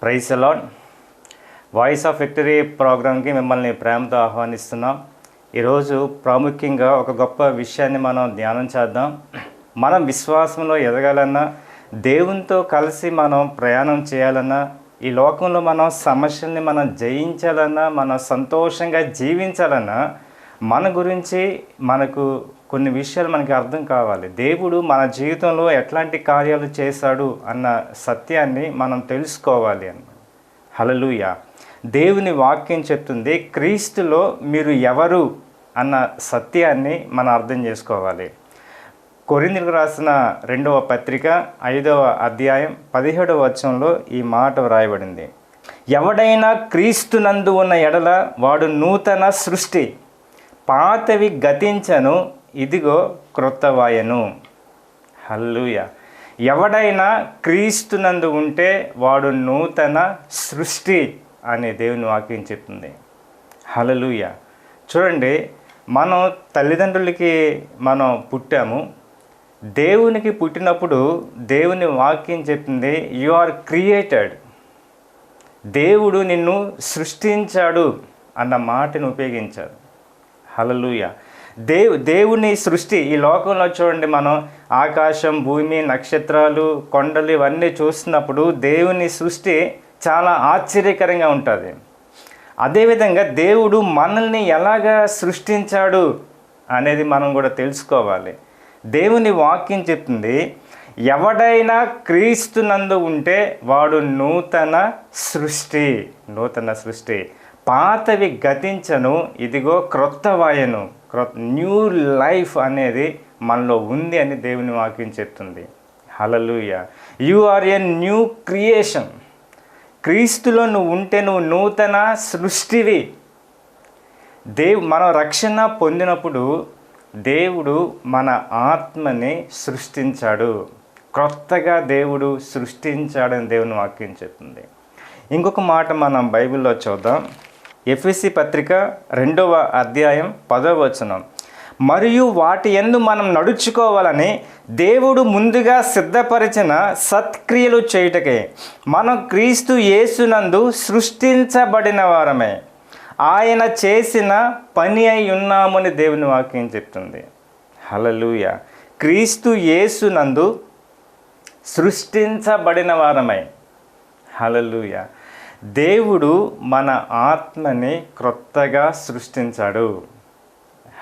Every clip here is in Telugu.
Praise the lord. Voice of victory ప్రోగ్రామ్కి మిమ్మల్ని ప్రేమతో ఆహ్వానిస్తున్నాం. ఈరోజు ప్రాముఖ్యంగా ఒక గొప్ప విషయాన్ని మనం ధ్యానం చేద్దాం. మనం విశ్వాసంలో ఎదగాలన్నా, దేవునితో కలిసి మనం ప్రయాణం చేయాలన్నా, ఈ లోకంలో మనం సమస్యల్ని మనం జయించాలన్నా, మనం సంతోషంగా జీవించాలన్నా, మన గురించి మనకు కొన్ని విషయాలు మనకి అర్థం కావాలి. దేవుడు మన జీవితంలో ఎట్లాంటి కార్యాలు చేశాడు అన్న సత్యాన్ని మనం తెలుసుకోవాలి అన్నమాట. హల్లెలూయా. దేవుని వాక్యం చెప్తుంది, క్రీస్తులో మీరు ఎవరు అన్న సత్యాన్ని మనం అర్థం చేసుకోవాలి. కొరింథీయులకు రాసిన 2వ పత్రిక 5వ అధ్యాయం 17వ వచనంలో ఈ మాట వ్రాయబడింది. ఎవడైనా క్రీస్తునందు ఉన్న ఎడల వాడు నూతన సృష్టి, పాతవి గతించను, ఇదిగో క్రొత్తవాయను. హల్లెలూయా. ఎవడైనా క్రీస్తునందు ఉంటే వాడు నూతన సృష్టి అని దేవుని వాక్యం చెప్తుంది. హల్లెలూయా. చూడండి, మనం తల్లిదండ్రులకి మనం పుట్టాము. దేవునికి పుట్టినప్పుడు దేవుని వాక్యం చెప్తుంది, యు ఆర్ క్రియేటెడ్. దేవుడు నిన్ను సృష్టించాడు అన్న మాటను ఉపయోగించాడు. హల్లెలూయా. దేవుని సృష్టి ఈ లోకంలో చూడండి, మనం ఆకాశం, భూమి, నక్షత్రాలు, కొండలు ఇవన్నీ చూస్తున్నప్పుడు దేవుని సృష్టి చాలా ఆశ్చర్యకరంగా ఉంటుంది. అదేవిధంగా దేవుడు మనల్ని ఎలాగా సృష్టించాడు అనేది మనం కూడా తెలుసుకోవాలి. దేవుని వాక్యం చెప్తుంది, ఎవడైనా క్రీస్తునందు ఉంటే వాడు నూతన సృష్టి. నూతన సృష్టి, పాతవి గతించను, ఇదిగో క్రొత్తవాయను. న్యూ లైఫ్ అనేది మనలో ఉంది అని దేవుని వాక్యం చెప్తుంది. Hallelujah. You are a new creation. క్రీస్తులో నువ్వు ఉంటే నువ్వు నూతన సృష్టివి. మనం రక్షణ పొందినప్పుడు దేవుడు మన ఆత్మని సృష్టించాడు. క్రొత్తగా దేవుడు సృష్టించాడని దేవుని వాక్యం చెప్తుంది. ఇంకొక మాట మనం బైబిల్లో చూద్దాం. ఎఫెసీ పత్రిక 2వ అధ్యాయం 10వ వచనం. మరియు వాటి యందు మనం నడుచుకోవాలని దేవుడు ముందుగా సిద్ధపరిచిన సత్క్రియలు చేయుటకే మనం క్రీస్తు యేసునందు సృష్టించబడిన వారమే ఆయన చేసిన పని అయి ఉన్నామని దేవుని వాక్యం చెప్తుంది. హల్లెలూయా. క్రీస్తు యేసునందు సృష్టించబడిన వారమై. హల్లెలూయా. దేవుడు మన ఆత్మని క్రొత్తగా సృష్టించాడు.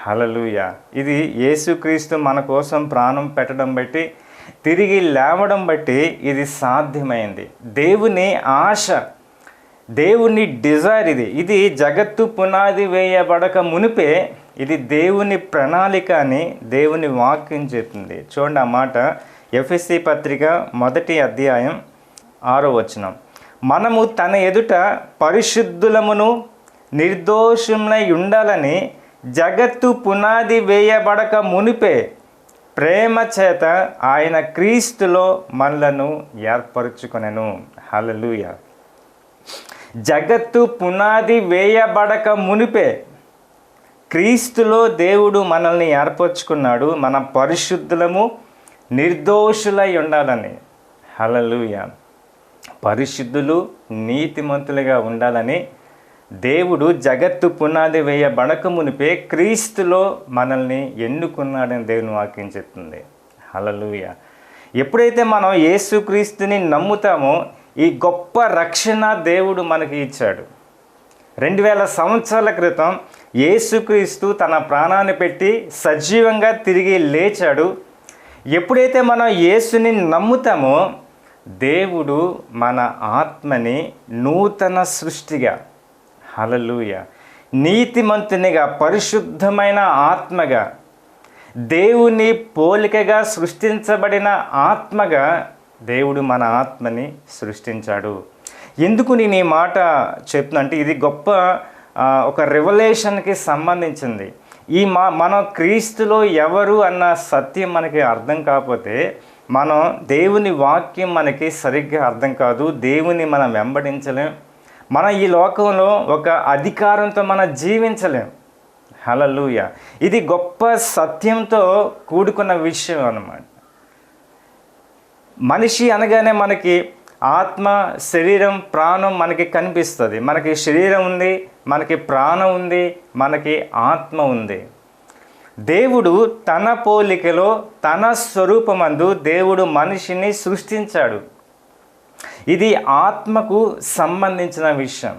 హల్లెలూయా. ఇది యేసుక్రీస్తు మన కోసం ప్రాణం పెట్టడం బట్టి, తిరిగి లేవడం బట్టి ఇది సాధ్యమైంది. దేవుని ఆశ, దేవుని డిజైర్ ఇది జగత్తు పునాది వేయబడక మునిపే ఇది దేవుని ప్రణాళిక అని దేవుని వాక్యం చెప్తుంది. చూడండి ఆ మాట. ఎఫెసీ పత్రిక 1వ అధ్యాయం 6వ వచనం. మనము తన ఎదుట పరిశుద్ధులమును నిర్దోషములై ఉండాలని జగత్తు పునాది వేయబడక మునిపే ప్రేమ చేత ఆయన క్రీస్తులో మనలను ఏర్పరచుకొనెను. హల్లెలూయా. జగత్తు పునాది వేయబడక మునిపే క్రీస్తులో దేవుడు మనల్ని ఏర్పరచుకున్నాడు, మన పరిశుద్ధులము నిర్దోషులై ఉండాలని. హల్లెలూయా. పరిశుద్ధులు నీతిమంతులుగా ఉండాలని దేవుడు జగత్తు పునాది వేయబడక మునిపే క్రీస్తులో మనల్ని ఎన్నుకున్నాడని దేవుని వాక్యం చెప్తుంది. హల్లెలూయా. ఎప్పుడైతే మనం యేసుక్రీస్తుని నమ్ముతామో ఈ గొప్ప రక్షణ దేవుడు మనకి ఇచ్చాడు. 2000 సంవత్సరాల క్రితం యేసుక్రీస్తు తన ప్రాణాన్ని పెట్టి సజీవంగా తిరిగి లేచాడు. ఎప్పుడైతే మనం యేసుని నమ్ముతామో దేవుడు మన ఆత్మని నూతన సృష్టిగా, హల్లెలూయా, నీతిమంతునిగా, పరిశుద్ధమైన ఆత్మగా, దేవుని పోలికగా సృష్టించబడిన ఆత్మగా దేవుడు మన ఆత్మని సృష్టించాడు. ఎందుకు నేను ఈ మాట చెప్తున్నా అంటే, ఇది గొప్ప ఒక రెవల్యూషన్కి సంబంధించింది. మనం క్రీస్తులో ఎవరు అన్న సత్యం మనకి అర్థం కాకపోతే, మనం దేవుని వాక్యం మనకి సరిగ్గా అర్థం కాదు. దేవుని మనం వెంబడించలేం. మనం ఈ లోకంలో ఒక అధికారంతో మనం జీవించలేం. హల్లెలూయా. ఇది గొప్ప సత్యంతో కూడుకున్న విషయం అన్నమాట. మనిషి అనగానే మనకి ఆత్మ, శరీరం, ప్రాణం మనకి కనిపిస్తుంది. మనకి శరీరం ఉంది, మనకి ప్రాణం ఉంది, మనకి ఆత్మ ఉంది. దేవుడు తన పోలికలో తన స్వరూపమందు దేవుడు మనిషిని సృష్టించాడు. ఇది ఆత్మకు సంబంధించిన విషయం.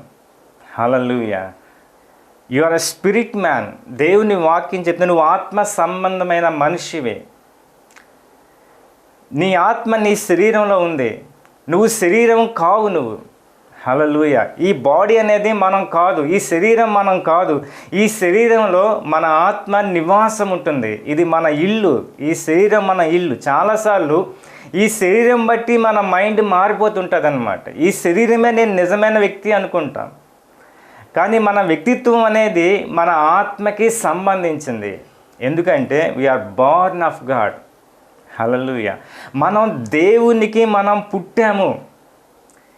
Hallelujah. You are a spirit man. దేవుని వాక్యం చెప్తే నువ్వు ఆత్మ సంబంధమైన మనిషివే. నీ ఆత్మ నీ శరీరంలో ఉంది. నువ్వు శరీరం కావు నువ్వు. హల్లెలూయా. ఈ బాడీ అనేది మనం కాదు, ఈ శరీరం మనం కాదు. ఈ శరీరంలో మన ఆత్మ నివాసం ఉంటుంది. ఇది మన ఇల్లు, ఈ శరీరం మన ఇల్లు. చాలాసార్లు ఈ శరీరం బట్టి మన మైండ్ మారిపోతుంటుంది అన్నమాట. ఈ శరీరమే నేను నిజమైన వ్యక్తి అనుకుంటాం. కానీ మన వ్యక్తిత్వం అనేది మన ఆత్మకి సంబంధించింది. ఎందుకంటే వీఆర్ బార్న్ ఆఫ్ గాడ్. హల్లెలూయా. మనం దేవునికి మనం పుట్టాము.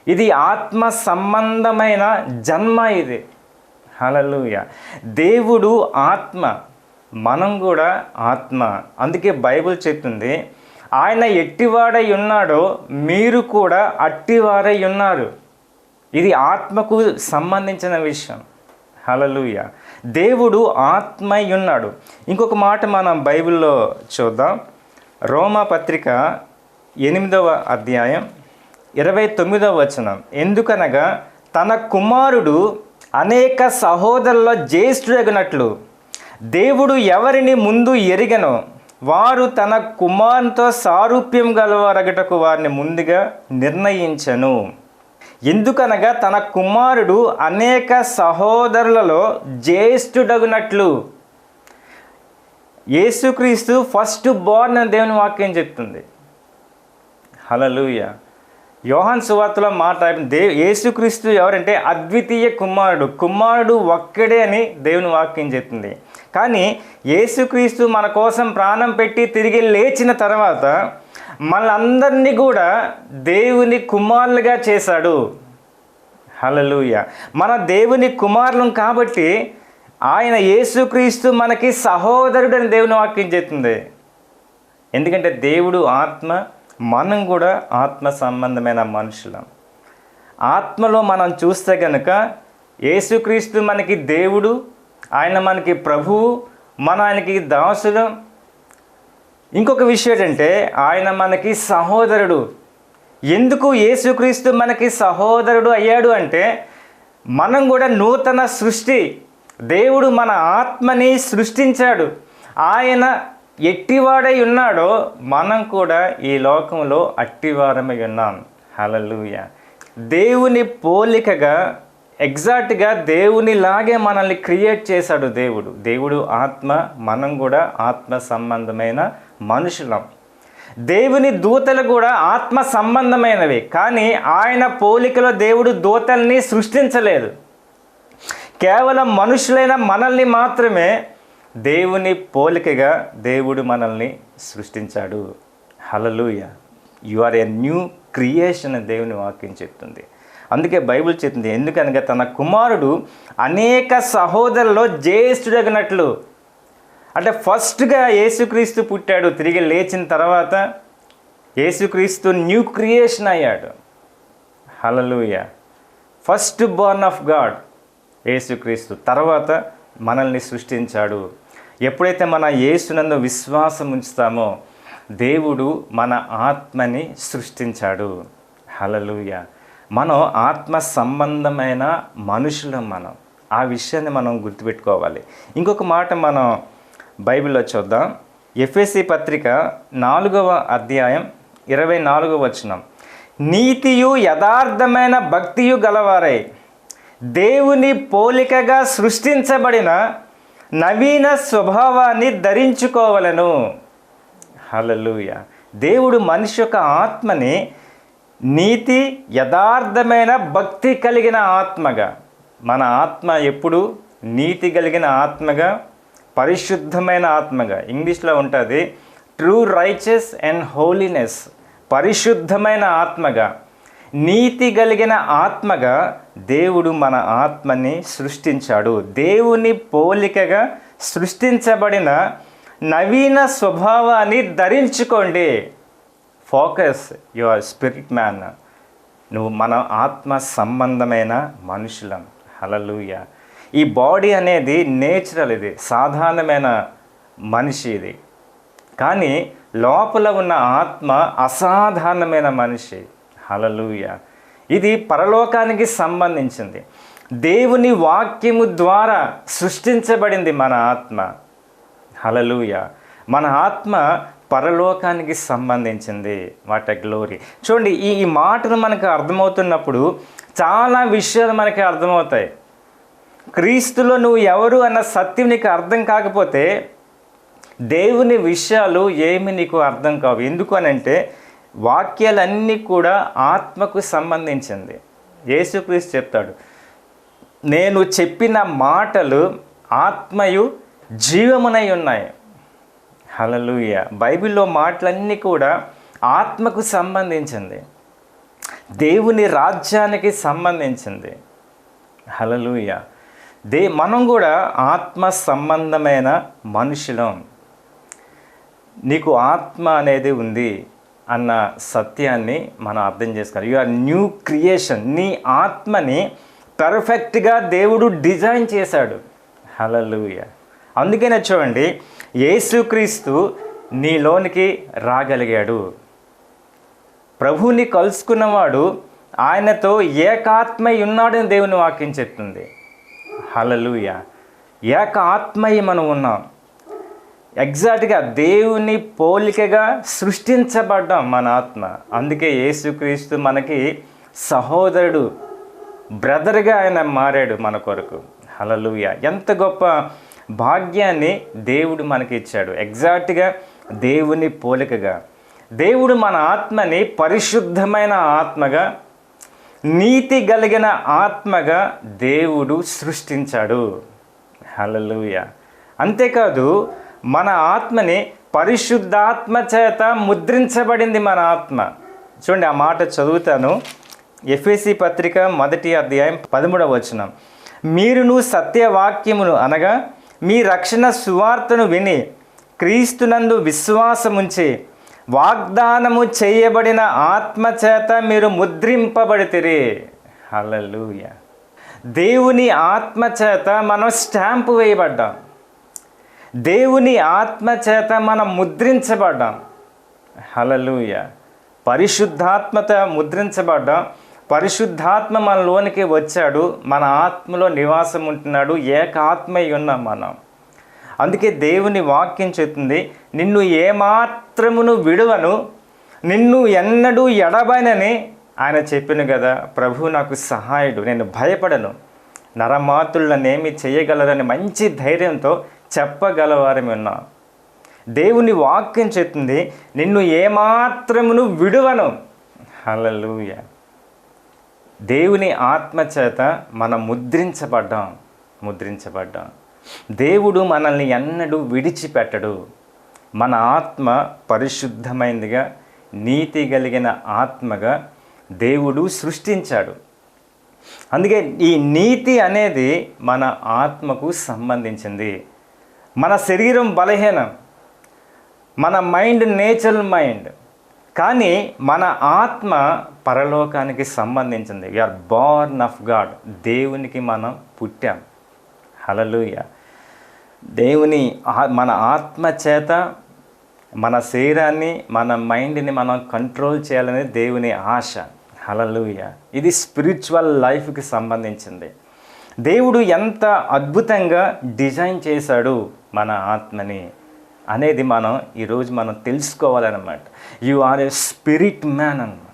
ఇది ఆత్మ సంబంధమైన జన్మ ఇది. హల్లెలూయా. దేవుడు ఆత్మ, మనం కూడా ఆత్మ. అందుకే బైబిల్ చెప్తుంది, ఆయన ఎట్టివాడై ఉన్నాడో మీరు కూడా అట్టివారై ఉన్నారు. ఇది ఆత్మకు సంబంధించిన విషయం. హల్లెలూయా. దేవుడు ఆత్మై ఉన్నాడు. ఇంకొక మాట మనం బైబిల్లో చూద్దాం. రోమా పత్రిక 8వ అధ్యాయం 29వ వచనం. ఎందుకనగా తన కుమారుడు అనేక సహోదరుల జ్యేష్ఠుడగినట్లు దేవుడు ఎవరిని ముందు ఎరిగనో వారు తన కుమారునితో సారూప్యం గలవారగటకు వారిని ముందుగా నిర్ణయించెను. ఎందుకనగా తన కుమారుడు అనేక సహోదరులలో జ్యేష్ఠుడగునట్లు. యేసుక్రీస్తు ఫస్ట్ బోర్న్ అని దేవుని వాక్యం చెప్తుంది. హల్లెలూయా. యోహాను సువార్తలో మాట్లాడిన యేసుక్రీస్తు ఎవరంటే అద్వితీయ కుమారుడు. కుమారుడు ఒక్కడే అని దేవుని వాక్యం చెప్తుంది. కానీ యేసుక్రీస్తు మన కోసం ప్రాణం పెట్టి తిరిగి లేచిన తర్వాత మనందరినీ కూడా దేవుని కుమారులుగా చేశాడు. హల్లెలూయా. మన దేవుని కుమారులం కాబట్టి ఆయన యేసుక్రీస్తు మనకి సహోదరుడు అని దేవుని వాక్యం చెప్తుంది. ఎందుకంటే దేవుడు ఆత్మ, మనం కూడా ఆత్మ సంబంధమైన మనుషులం. ఆత్మలో మనం చూస్తే కనుక యేసుక్రీస్తు మనకి దేవుడు, ఆయన మనకి ప్రభువు, మన ఆయనకి దాసులం. ఇంకొక విషయం ఏంటంటే ఆయన మనకి సహోదరుడు. ఎందుకు యేసుక్రీస్తు మనకి సహోదరుడు అయ్యాడు అంటే మనం కూడా నూతన సృష్టి. దేవుడు మన ఆత్మని సృష్టించాడు. ఆయన ఎట్టివాడై ఉన్నాడో మనం కూడా ఈ లోకంలో అట్టివారమై ఉన్నాం. హల్లెలూయా. దేవుని పోలికగా ఎగ్జాక్ట్గా దేవునిలాగే మనల్ని క్రియేట్ చేశాడు దేవుడు. దేవుడు ఆత్మ, మనం కూడా ఆత్మ సంబంధమైన మనుషులం. దేవుని దూతలు కూడా ఆత్మ సంబంధమైనవి. కానీ ఆయన పోలికలో దేవుడు దూతల్ని సృష్టించలేదు. కేవలం మనుషులైన మనల్ని మాత్రమే దేవుని పోలికగా దేవుడు మనల్ని సృష్టించాడు. Hallelujah. You are a new creation అని దేవుని వాక్యం చెప్తుంది. అందుకే బైబిల్ చెప్తుంది, ఎందుకనగా తన కుమారుడు అనేక సహోదరుల్లో జ్యేష్ఠుడగినట్లు. అంటే ఫస్ట్గా యేసుక్రీస్తు పుట్టాడు. తిరిగి లేచిన తర్వాత యేసుక్రీస్తు న్యూ క్రియేషన్ అయ్యాడు. హల్లెలూయా. ఫస్ట్ బోర్న్ ఆఫ్ గాడ్ యేసుక్రీస్తు. తర్వాత మనల్ని సృష్టించాడు. ఎప్పుడైతే మన యేసునందు విశ్వాసం ఉంచుతామో దేవుడు మన ఆత్మని సృష్టించాడు. హల్లెలూయా. మనం ఆత్మ సంబంధమైన మనుషులం. మనం ఆ విషయాన్ని మనం గుర్తుపెట్టుకోవాలి. ఇంకొక మాట మనం బైబిల్లో చూద్దాం. ఎఫెసీ పత్రిక 4వ అధ్యాయం 24వ వచనం. నీతియు యథార్థమైన భక్తియు గలవారై దేవుని పోలికగా సృష్టించబడిన నవీన స్వభావాన్ని ధరించుకోవలను. హల్లెలూయా. దేవుడు మనిషి యొక్క ఆత్మని నీతి, యథార్థమైన భక్తి కలిగిన ఆత్మగా, మన ఆత్మ ఎప్పుడు నీతి కలిగిన ఆత్మగా, పరిశుద్ధమైన ఆత్మగా, ఇంగ్లీష్లో ఉంటుంది ట్రూ రైచియస్ అండ్ హోలీనెస్, పరిశుద్ధమైన ఆత్మగా, నీతి కలిగిన ఆత్మగా దేవుడు మన ఆత్మని సృష్టించాడు. దేవుని పోలికగా సృష్టించబడిన నవీన స్వభావాన్ని ధరించుకోండి. Focus your spirit man. మన ఆత్మ సంబంధమైన మనుషులం. హల్లెలూయా. ఈ బాడీ అనేది నేచురల్, ఇది సాధారణమైన మనిషి ఇది. కానీ లోపల ఉన్న ఆత్మ అసాధారణమైన మనిషి. హల్లెలూయా. ఇది పరలోకానికి సంబంధించింది. దేవుని వాక్యము ద్వారా సృష్టించబడింది మన ఆత్మ. హల్లెలూయా. మన ఆత్మ పరలోకానికి సంబంధించింది. What a glory. చూడండి, ఈ మాటలు మనకు అర్థమవుతున్నప్పుడు చాలా విషయాలు మనకి అర్థమవుతాయి. క్రీస్తులో నువ్వు ఎవరు అన్న సత్యం నీకు అర్థం కాకపోతే దేవుని విషయాలు ఏమి నీకు అర్థం కావు. ఎందుకు అనంటే వాక్యాలన్నీ కూడా ఆత్మకు సంబంధించింది. యేసుక్రీస్తు చెప్తాడు, నేను చెప్పిన మాటలు ఆత్మయు జీవమునై ఉన్నాయి. హల్లెలూయా. బైబిల్లో మాటలన్నీ కూడా ఆత్మకు సంబంధించింది, దేవుని రాజ్యానికి సంబంధించింది. హల్లెలూయా. మనం కూడా ఆత్మ సంబంధమైన మనుషులం. నీకు ఆత్మ అనేది ఉంది అన్న సత్యాన్ని మనం అర్థం చేసుకోవాలి. You are new creation. నీ ఆత్మని పర్ఫెక్ట్గా దేవుడు డిజైన్ చేశాడు. హల్లెలూయా. అందుకనే చూడండి, యేసుక్రీస్తు నీలోనికి రాగలిగాడు. ప్రభువుని కలుసుకున్నవాడు ఆయనతో ఏకాత్మై ఉన్నాడని దేవుని వాక్యం చెప్తుంది. హల్లెలూయా. ఏక ఆత్మై మనం ఉన్నాం. ఎగ్జాక్ట్గా దేవుని పోలికగా సృష్టించబడ్డాం మన ఆత్మ. అందుకే యేసుక్రీస్తు మనకి సహోదరుడు, బ్రదర్గా ఆయన మారాడు మన కొరకు. హల్లెలూయా. ఎంత గొప్ప భాగ్యాన్ని దేవుడు మనకి ఇచ్చాడు. ఎగ్జాక్ట్గా దేవుని పోలికగా దేవుడు మన ఆత్మని పరిశుద్ధమైన ఆత్మగా, నీతి కలిగిన ఆత్మగా దేవుడు సృష్టించాడు. హల్లెలూయా. అంతేకాదు మన ఆత్మని పరిశుద్ధాత్మ చేత ముద్రించబడింది మన ఆత్మ. చూడండి, ఆ మాట చదువుతాను. ఎఫెసీ పత్రిక 1వ అధ్యాయం 13వ వచనం. మీరును సత్యవాక్యమును అనగా మీ రక్షణ సువార్తను విని క్రీస్తునందు విశ్వాసముంచి వాగ్దానము చేయబడిన ఆత్మ చేత మీరు ముద్రింపబడితిరి. హల్లెలూయా. దేవుని ఆత్మ చేత మనం స్టాంపు వేయబడ్డాం. దేవుని ఆత్మ చేత మనం ముద్రించబడ్డాం. హల్లెలూయా. పరిశుద్ధాత్మత ముద్రించబడ్డాం. పరిశుద్ధాత్మ మనలోనికి వచ్చాడు, మన ఆత్మలో నివాసం ఉంటున్నాడు, ఏకాత్మై ఉన్నాం మనం. అందుకే దేవుని వాక్యం చెప్తుంది, నిన్ను ఏమాత్రమును విడువను, నిన్ను ఎన్నడూ ఎడబాయనని ఆయన చెప్పిన కదా. ప్రభు నాకు సహాయుడు, నేను భయపడను, నరమాతులు నన్నేమి చేయగలరని మంచి ధైర్యంతో చెప్పగలవారని ఉన్నాం. దేవుని వాక్యం చెప్తుంది, నిన్ను ఏమాత్రమును విడువను. హల్లెలూయా. దేవుని ఆత్మ చేత మనం ముద్రించబడ్డాం. దేవుడు మనల్ని ఎన్నడూ విడిచిపెట్టడు. మన ఆత్మ పరిశుద్ధమైనదిగా, నీతి కలిగిన ఆత్మగా దేవుడు సృష్టించాడు. అందుకే ఈ నీతి అనేది మన ఆత్మకు సంబంధించింది. మన శరీరం బలహీనం, మన మైండ్ నేచురల్ మైండ్, కానీ మన ఆత్మ పరలోకానికి సంబంధించింది. We are born of God. దేవునికి మనం పుట్టాం. హల్లెలూయా. మన ఆత్మ చేత మన శరీరాన్ని, మన మైండ్ని మనం కంట్రోల్ చేయాలనేది దేవుని ఆశ. హల్లెలూయా. ఇది స్పిరిచువల్ లైఫ్కి సంబంధించింది. దేవుడు ఎంత అద్భుతంగా డిజైన్ చేశాడు మన ఆత్మని అనేది ఈరోజు మనం తెలుసుకోవాలన్నమాట. You are a spirit man అన్నమాట.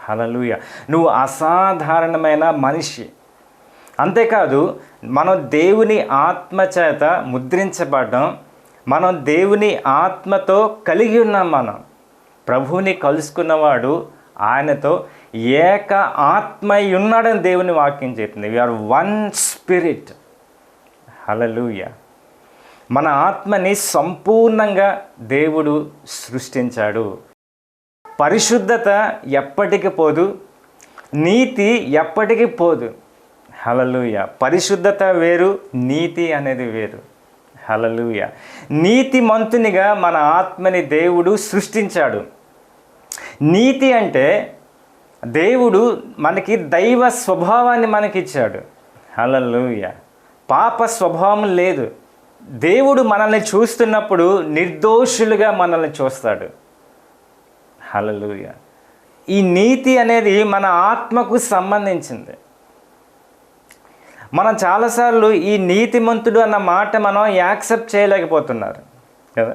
హల్లెలూయా. నువ్వు అసాధారణమైన మనిషి. అంతేకాదు మనం దేవుని ఆత్మ చేత ముద్రించబడ్డాం. మనం దేవుని ఆత్మతో కలిగి ఉన్నాం. మనం ప్రభువుని కలుసుకున్నవాడు ఆయనతో ఏక ఆత్మై ఉన్నాడని దేవుని వాక్యం చెప్తుంది. We are one spirit. హల్లెలూయా. మన ఆత్మని సంపూర్ణంగా దేవుడు సృష్టించాడు. పరిశుద్ధత ఎప్పటికి పోదు, నీతి ఎప్పటికీ పోదు. హల్లెలూయా. పరిశుద్ధత వేరు, నీతి అనేది వేరు. హల్లెలూయా. నీతిమంతునిగా మన ఆత్మని దేవుడు సృష్టించాడు. నీతి అంటే దేవుడు మనకి దైవ స్వభావాన్ని మనకిచ్చాడు. హల్లెలూయా. పాప స్వభావం లేదు. దేవుడు మనల్ని చూస్తున్నప్పుడు నిర్దోషులుగా మనల్ని చూస్తాడు. హల్లెలూయా. ఈ నీతి అనేది మన ఆత్మకు సంబంధించింది. మనం చాలాసార్లు ఈ నీతిమంతుడు అన్న మాట మనం యాక్సెప్ట్ చేయలేకపోతున్నారు కదా.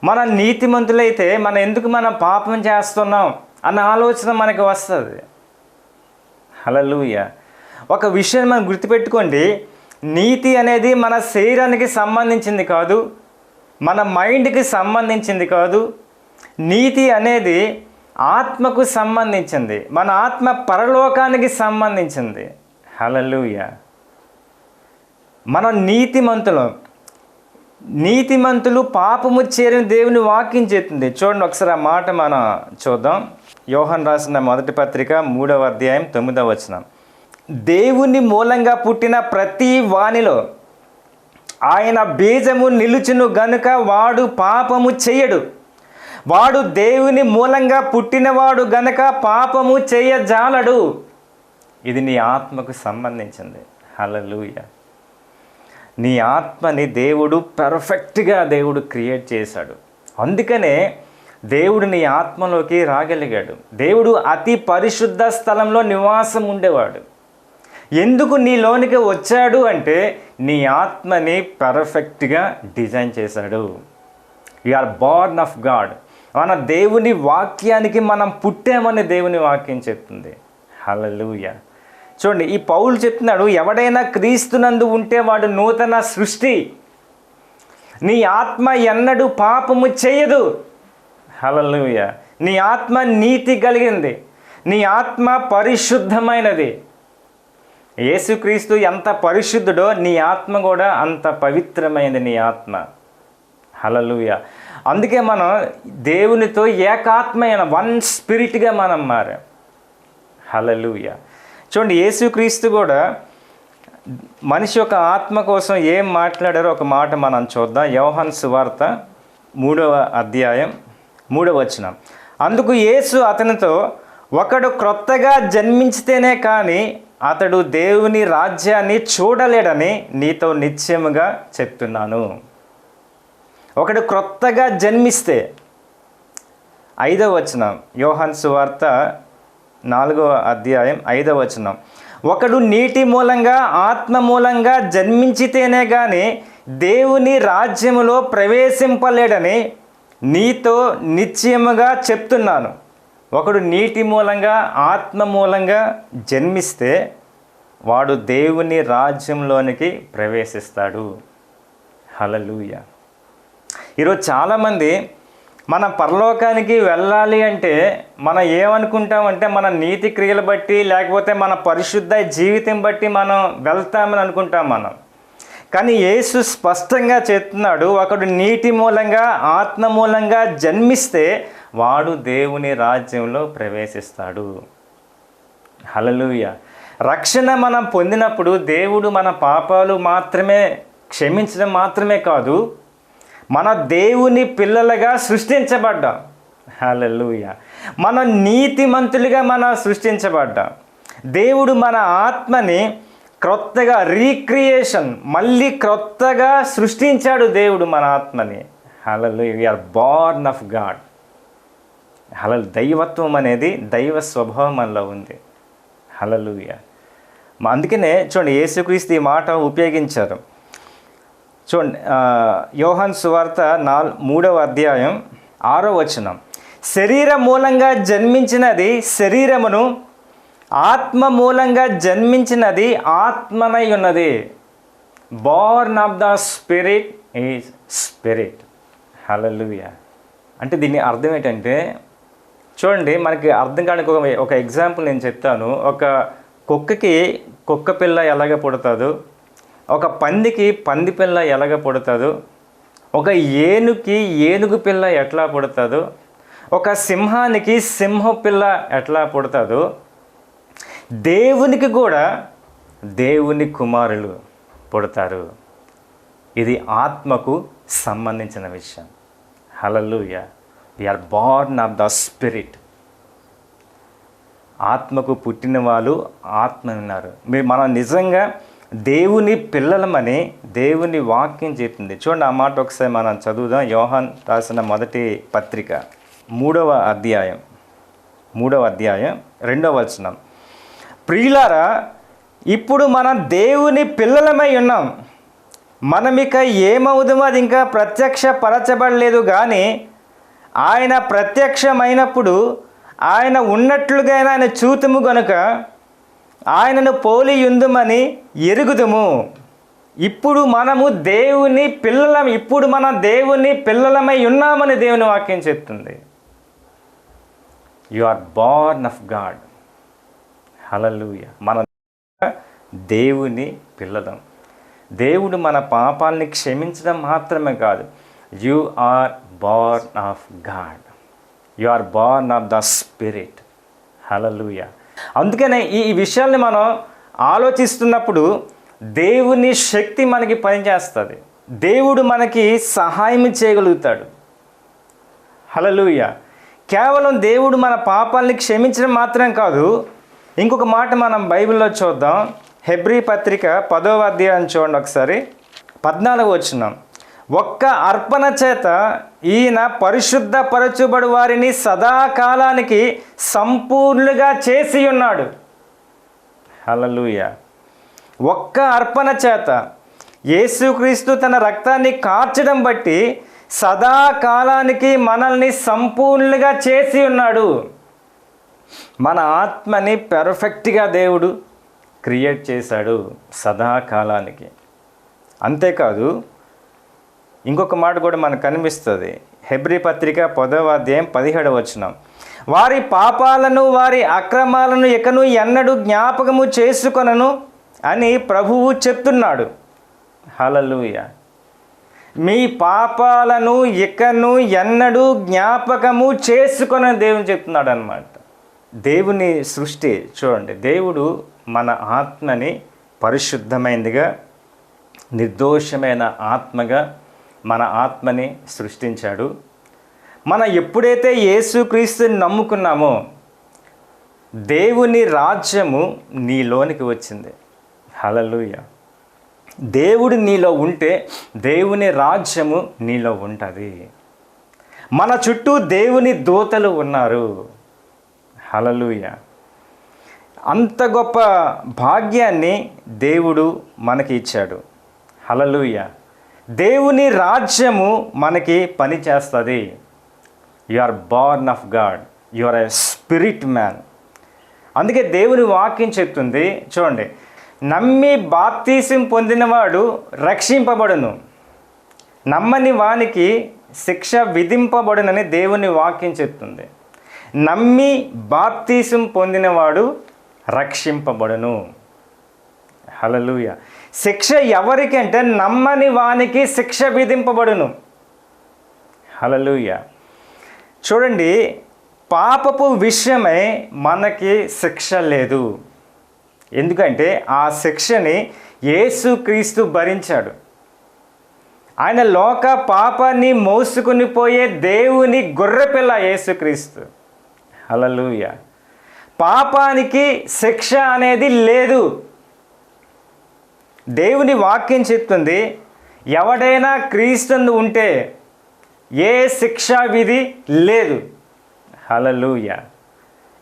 మన నీతిమంతులైతే మనం పాపం చేస్తున్నాం అన్న ఆలోచన మనకు వస్తుంది. హల్లెలూయా. ఒక విషయం మనం గుర్తుపెట్టుకోండి, నీతి అనేది మన శరీరానికి సంబంధించింది కాదు, మన మైండ్కి సంబంధించింది కాదు. నీతి అనేది ఆత్మకు సంబంధించింది, మన ఆత్మ పరలోకానికి సంబంధించింది. హల్లెలూయా. మనం నీతిమంతులు పాపము చేరిన దేవుని వాక్యం చెప్తుంది. చూడండి ఒకసారి ఆ మాట మనం చూద్దాం. యోహాను రాసిన మొదటి పత్రిక 3వ అధ్యాయం 9వ వచనం. దేవుని మూలంగా పుట్టిన ప్రతి వానిలో ఆయన బీజము నిలుచును గనుక వాడు పాపము చేయడు. వాడు దేవుని మూలంగా పుట్టినవాడు గనుక పాపము చేయజాలడు. ఇది నీ ఆత్మకు సంబంధించింది. హల్లెలూయా. నీ ఆత్మని దేవుడు పర్ఫెక్ట్గా క్రియేట్ చేశాడు. అందుకనే దేవుడు నీ ఆత్మలోకి రాగలిగాడు. దేవుడు అతి పరిశుద్ధ స్థలంలో నివాసం ఉండేవాడు. ఎందుకు నీలోనికి వచ్చాడు అంటే నీ ఆత్మని పర్ఫెక్ట్గా డిజైన్ చేశాడు. You are born of God. మన దేవుని వాక్యానికి మనం పుట్టామని దేవుని వాక్యం చెప్తుంది. హల్లెలూయా. చూడండి, ఈ పౌలు చెప్తున్నాడు, ఎవడైనా క్రీస్తునందు ఉంటే వాడు నూతన సృష్టి. నీ ఆత్మ ఎన్నడూ పాపము చేయదు. హల్లెలూయా. నీ ఆత్మ నీతి కలిగింది, నీ ఆత్మ పరిశుద్ధమైనది. యేసుక్రీస్తు ఎంత పరిశుద్ధుడో నీ ఆత్మ కూడా అంత పవిత్రమైనది నీ ఆత్మ. హల్లెలూయా. అందుకే మనం దేవునితో ఏకాత్మైన వన్ స్పిరిట్గా మనం మారాం. హల్లెలూయా. చూడండి, యేసుక్రీస్తు కూడా మనిషి యొక్క ఆత్మ కోసం ఏం మాట్లాడారో ఒక మాట మనం చూద్దాం. యోహాను సువార్త 3వ అధ్యాయం 3వ వచనం. అందుకు యేసు అతనితో, ఒకడు క్రొత్తగా జన్మించితేనే కానీ అతడు దేవుని రాజ్యాన్ని చూడలేడని నీతో నిశ్చయముగా చెప్తున్నాను. ఒకడు క్రొత్తగా జన్మిస్తే, 5వ వచనం, యోహాను సువార్త 4వ అధ్యాయం 5వ వచనం. ఒకడు నీటి మూలంగా ఆత్మ మూలంగా జన్మించితేనే కానీ దేవుని రాజ్యములో ప్రవేశింపలేడని నీతో నిశ్చయముగా చెప్తున్నాను. ఒకడు నీటి మూలంగా ఆత్మ మూలంగా జన్మిస్తే వాడు దేవుని రాజ్యంలోనికి ప్రవేశిస్తాడు. హల్లెలూయా. ఈరోజు చాలామంది మన పరలోకానికి వెళ్ళాలి అంటే మనం ఏమనుకుంటామంటే మన నీతి క్రియలు బట్టి లేకపోతే మన పరిశుద్ధ జీవితం బట్టి మనం వెళ్తామని అనుకుంటాం మనం. కానీ యేసు స్పష్టంగా చెప్తున్నాడు, ఒకడు నీటి మూలంగా ఆత్మ మూలంగా జన్మిస్తే వాడు దేవుని రాజ్యంలో ప్రవేశిస్తాడు. హల్లెలూయా. రక్షణ మనం పొందినప్పుడు దేవుడు మన పాపాలు మాత్రమే క్షమించడం మాత్రమే కాదు, మన దేవుని పిల్లలుగా సృష్టించబడ్డాం. హల్లెలూయా. మనం నీతిమంతులుగా మనం సృష్టించబడ్డాం. దేవుడు మన ఆత్మని క్రొత్తగా రీక్రియేషన్ మళ్ళీ క్రొత్తగా సృష్టించాడు దేవుడు మన ఆత్మని. Hallelujah. We are born of God. దైవత్వం అనేది దైవ స్వభావం మనలో ఉంది. హల్లెలూయా. అందుకనే చూడండి, యేసుక్రీస్తు ఈ మాట ఉపయోగించారు. చూడండి, యోహాను సువార్త 3వ అధ్యాయం 6వ వచనం. శరీర మూలంగా జన్మించినది శరీరమును, ఆత్మ మూలంగా జన్మించినది ఆత్మనై ఉన్నది. Born of the spirit is spirit. Hallelujah. అంటే దీని అర్థం ఏంటంటే, చూడండి, మనకి అర్థం కాని ఒక ఎగ్జాంపుల్ నేను చెప్తాను. ఒక కుక్కకి కుక్క పిల్ల ఎలాగ పుడతాదో, ఒక పందికి పంది పిల్ల ఎలాగ పుడతాదో, ఒక ఏనుగుకి ఏనుగు పిల్ల ఎట్లా పుడతాదో, ఒక సింహానికి సింహ పిల్ల ఎట్లా పుడతాదో, దేవునికి కూడా దేవుని కుమారులు పుడతారు. ఇది ఆత్మకు సంబంధించిన విషయం. Hallelujah. We are born of the spirit. ఆత్మకు పుట్టిన వాళ్ళు ఆత్మ ఉన్నారు. మనం నిజంగా దేవుని పిల్లలమని దేవుని వాక్యం చెప్తుంది. చూడండి, ఆ మాట ఒకసారి మనం చదువుదాం. యోహాన్ రాసిన మొదటి పత్రిక 3వ అధ్యాయం 2వ వచనం. ప్రియులారా, ఇప్పుడు మనం దేవుని పిల్లలమై ఉన్నాం. మనమిక ఏమవుదామో అది ఇంకా ప్రత్యక్షపరచబడలేదు, కానీ ఆయన ప్రత్యక్షమైనప్పుడు ఆయన ఉన్నట్లుగా ఆయన చూతుము గనుక ఆయనను పోలి యుందుమని ఎరుగుదుము. ఇప్పుడు మనం దేవుని పిల్లలమై ఉన్నామని దేవుని వాక్యం చెప్తుంది. You are born of God. Hallelujah. మన దేవుని పిల్లలం. దేవుడు మన పాపాలని క్షమించడం మాత్రమే కాదు, you are born of God. You are born of the spirit. Hallelujah. అందుకనే ఈ విషయాల్ని మనం ఆలోచిస్తున్నప్పుడు దేవుని శక్తి మనకి పనిచేస్తుంది. దేవుడు మనకి సహాయం చేయగలుగుతాడు. హల్లెలూయా. కేవలం దేవుడు మన పాపాలని క్షమించడం మాత్రం కాదు, ఇంకొక మాట మనం బైబిల్లో చూద్దాం. హెబ్రీ పత్రిక 10వ అధ్యాయం చూడండి ఒకసారి. 14వ వచనం. ఒక్క అర్పణ చేత ఈయన పరిశుద్ధపరచుబడు వారిని సదాకాలానికి సంపూర్ణులుగా చేసి ఉన్నాడు. హల్లెలూయా. ఒక్క అర్పణ చేత యేసుక్రీస్తు తన రక్తాన్ని కార్చడం బట్టి సదాకాలానికి మనల్ని సంపూర్ణులుగా చేసి ఉన్నాడు. మన ఆత్మని పెర్ఫెక్ట్గా దేవుడు క్రియేట్ చేశాడు సదాకాలానికి. అంతేకాదు, ఇంకొక మాట కూడా మనకు కనిపిస్తుంది. హెబ్రీ పత్రిక 10వ అధ్యాయం 17వ వచనం. వారి పాపాలను వారి అక్రమాలను ఇకను ఎన్నడూ జ్ఞాపకము చేసుకొనను అని ప్రభువు చెప్తున్నాడు. హల్లెలూయా. మీ పాపాలను ఇకను ఎన్నడూ జ్ఞాపకము చేసుకొనని దేవుని చెప్తున్నాడు అన్నమాట. దేవుని సృష్టి చూడండి. దేవుడు మన ఆత్మని పరిశుద్ధమైనదిగా, నిర్దోషమైన ఆత్మగా మన ఆత్మని సృష్టించాడు. మనం ఎప్పుడైతే యేసుక్రీస్తుని నమ్ముకున్నామో దేవుని రాజ్యము నీలోనికి వచ్చింది. హల్లెలూయా. దేవుడు నీలో ఉంటే దేవుని రాజ్యము నీలో ఉంటుంది. మన చుట్టూ దేవుని దూతలు ఉన్నారు. హల్లెలూయా. అంత గొప్ప భాగ్యాన్ని దేవుడు మనకి ఇచ్చాడు. హల్లెలూయా. దేవుని రాజ్యము మనకి పని చేస్తుంది. You are born of God. You are a spirit man. అందుకే దేవుని వాక్యం చెప్తుంది చూడండి, నమ్మి బాప్తీసం పొందినవాడు రక్షింపబడును, నమ్మని వానికి శిక్ష విధింపబడునని దేవుని వాక్యం చెప్తుంది. నమ్మి బాప్తీసం పొందినవాడు రక్షింపబడును. హల్లెలూయా. శిక్ష ఎవరికంటే నమ్మని వానికి శిక్ష విధింపబడును. హల్లెలూయా. చూడండి, పాపపు విషయమై మనకి శిక్ష లేదు. ఎందుకంటే ఆ శిక్షని యేసుక్రీస్తు భరించాడు. ఆయన లోక పాపాన్ని మోసుకుని పోయే దేవుని గొర్రెపిల్ల యేసుక్రీస్తు. హల్లెలూయా. పాపానికి శిక్ష అనేది లేదు. దేవుని వాక్యం చెప్తుంది, ఎవడైనా క్రీస్తునందు ఉంటే ఏ శిక్షా విధి లేదు. హల్లెలూయా.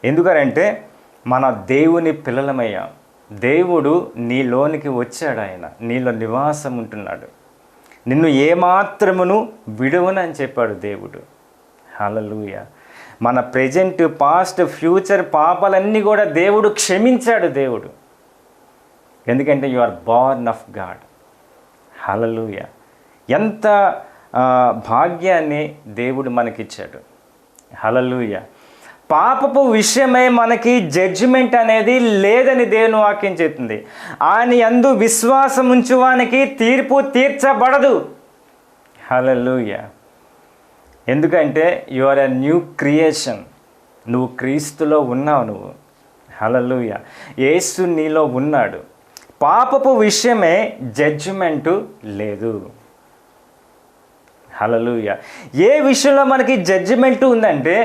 ఎందుకంటే మన దేవుని పిల్లలమయ్యాం. దేవుడు నీలోనికి వచ్చాడు. ఆయన నీలో నివాసం ఉంటున్నాడు. నిన్ను ఏమాత్రమును విడువనని చెప్పాడు దేవుడు. హల్లెలూయా. మన ప్రెజెంట్, పాస్ట్, ఫ్యూచర్ పాపాలన్నీ కూడా దేవుడు క్షమించాడు. దేవుడు ఎందుకంటే you are born of God. Hallelujah. ఎంత భాగ్యాన్ని దేవుడు మనకిచ్చాడు. హల్లెలూయా. పాపపు విషయమై మనకి జడ్జిమెంట్ అనేది లేదని దేవుని వాక్యం చెప్తుంది. ఆయన యందు విశ్వాసం ఉంచువానికి తీర్పు తీర్చబడదు. హల్లెలూయా. ఎందుకంటే you are a new creation. నువ్వు క్రీస్తులో ఉన్నావు. నువ్వు హల్లెలూయా. యేసు నీలో ఉన్నాడు. పాపపు విషయమే జడ్జిమెంటు లేదు. హల్లెలూయా. ఏ విషయంలో మనకి జడ్జిమెంటు ఉందంటే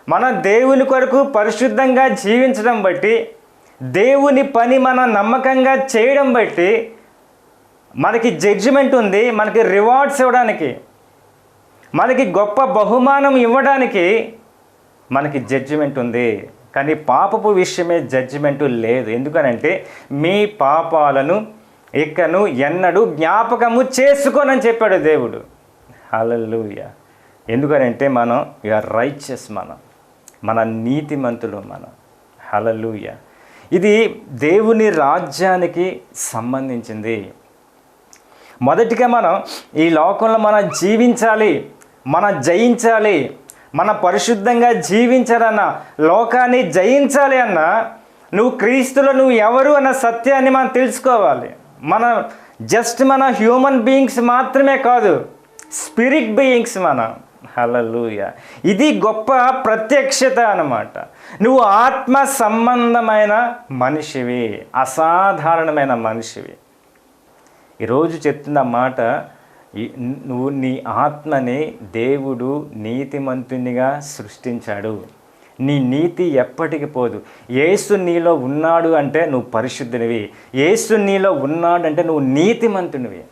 మన దేవుని కొరకు పరిశుద్ధంగా జీవించడం బట్టి, దేవుని పని మనం నమ్మకంగా చేయడం బట్టి మనకి జడ్జిమెంట్ ఉంది, మనకి రివార్డ్స్ ఇవ్వడానికి, మనకి గొప్ప బహుమానం ఇవ్వడానికి మనకి జడ్జిమెంట్ ఉంది. కానీ పాపపు విషయమే జడ్జిమెంటు లేదు. ఎందుకనంటే మీ పాపాలను ఇకను ఎన్నడూ జ్ఞాపకము చేసుకోనని చెప్పాడు దేవుడు. హల్లెలూయా. ఎందుకనంటే మనం యూఆర్ రైచియస్, మన నీతిమంతులు మనం. హల్లెలూయా. ఇది దేవుని రాజ్యానికి సంబంధించింది. మొదటిగా మనం ఈ లోకంలో మనం జీవించాలి, మనం జయించాలి, మన పరిశుద్ధంగా జీవించాలన్న, లోకాన్ని జయించాలి అన్న, నువ్వు క్రీస్తులో నువ్వు ఎవరు అన్న సత్యాన్ని మనం తెలుసుకోవాలి. మన హ్యూమన్ బీయింగ్స్ మాత్రమే కాదు, స్పిరిట్ బీయింగ్స్ మనం. హల్లెలూయా. ఇది గొప్ప ప్రత్యక్షత అన్నమాట. నువ్వు ఆత్మ సంబంధమైన మనిషివి, అసాధారణమైన మనిషివి. ఈరోజు చెప్తున్న మాట, నువ్వు నీ ఆత్మని దేవుడు నీతిమంతునిగా సృష్టించాడు. నీ నీతి ఎప్పటికి పోదు. యేసు నీలో ఉన్నాడు అంటే నువ్వు పరిశుద్ధునివి, యేసు నీలో ఉన్నాడు అంటే నువ్వు నీతిమంతునివి.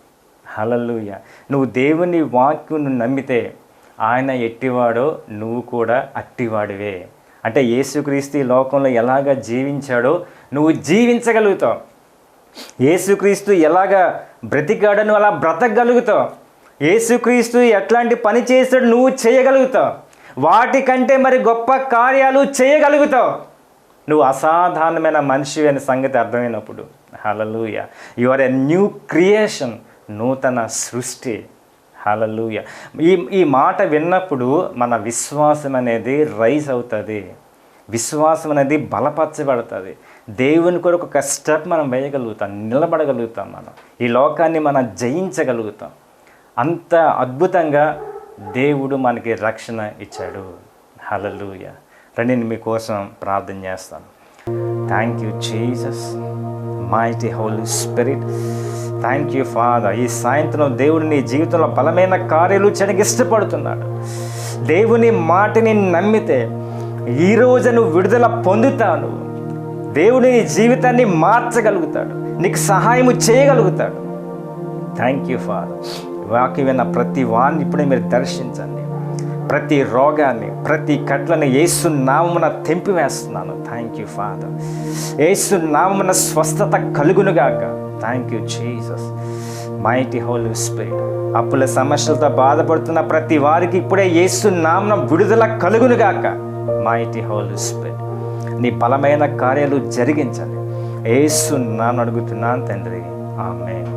హల్లెలూయా. నువ్వు దేవుని వాక్యం నమ్మితే ఆయన ఎట్టివాడో నువ్వు కూడా అట్టివాడివే. అంటే యేసుక్రీస్తు ఈ లోకంలో ఎలాగ జీవించాడో నువ్వు జీవించగలుగుతావు. యేసుక్రీస్తు ఎలాగ బ్రతికాడో నువ్వు అలా బ్రతకగలుగుతావు. యేసుక్రీస్తు ఎట్లాంటి పని చేస్తాడు నువ్వు చేయగలుగుతావు. వాటికంటే మరి గొప్ప కార్యాలు చేయగలుగుతావు. నువ్వు అసాధారణమైన మనిషి అనే సంగతి అర్థమైనప్పుడు, hallelujah, you are a new creation, నూతన సృష్టి. హల్లెలూయా. ఈ మాట విన్నప్పుడు మన విశ్వాసం అనేది రైజ్ అవుతుంది, విశ్వాసం అనేది బలపరచబడుతుంది. దేవుని కొరకు ఒక స్టెప్ మనం వేయగలుగుతాం, నిలబడగలుగుతాం, మనం ఈ లోకాన్ని మనం జయించగలుగుతాం. అంత అద్భుతంగా దేవుడు మనకి రక్షణ ఇచ్చాడు. హల్లెలూయా. రండి, నేను మీకోసం ప్రార్థన చేస్తాను. Thank you Jesus, mighty Holy Spirit. Thank you Father. ఈ సాయంత్రం దేవుడు నీ జీవితంలో బలమైన కార్యాలు చేయడానికి ఇష్టపడుతున్నాడు. దేవుని మాటని నమ్మితే ఈరోజు నువ్వు విడుదల పొందుతావు. దేవుడు నీ జీవితాన్ని మార్చగలుగుతాడు, నీకు సహాయము చేయగలుగుతాడు. Thank you father. వాక్యం విన్న ప్రతి వారిని ఇప్పుడే మీరు దర్శించండి. ప్రతి రోగాన్ని, ప్రతి కట్లను యేసు నామమున తెంపివేస్తున్నాను. Thank you father. యేసు నామమున స్వస్థత కలుగునుగాక. Thank you Jesus, mighty Holy Spirit. అప్పుల సమస్యలతో బాధపడుతున్న ప్రతి వారికి ఇప్పుడే యేసు నామమున విడుదల కలుగునుగాక. మైటీ హోలీ స్పిరిట్, నీ బలమైన కార్యాలు జరిగించండి. యేసు నామమున అడుగుతున్నాను తండ్రి, ఆమేన్.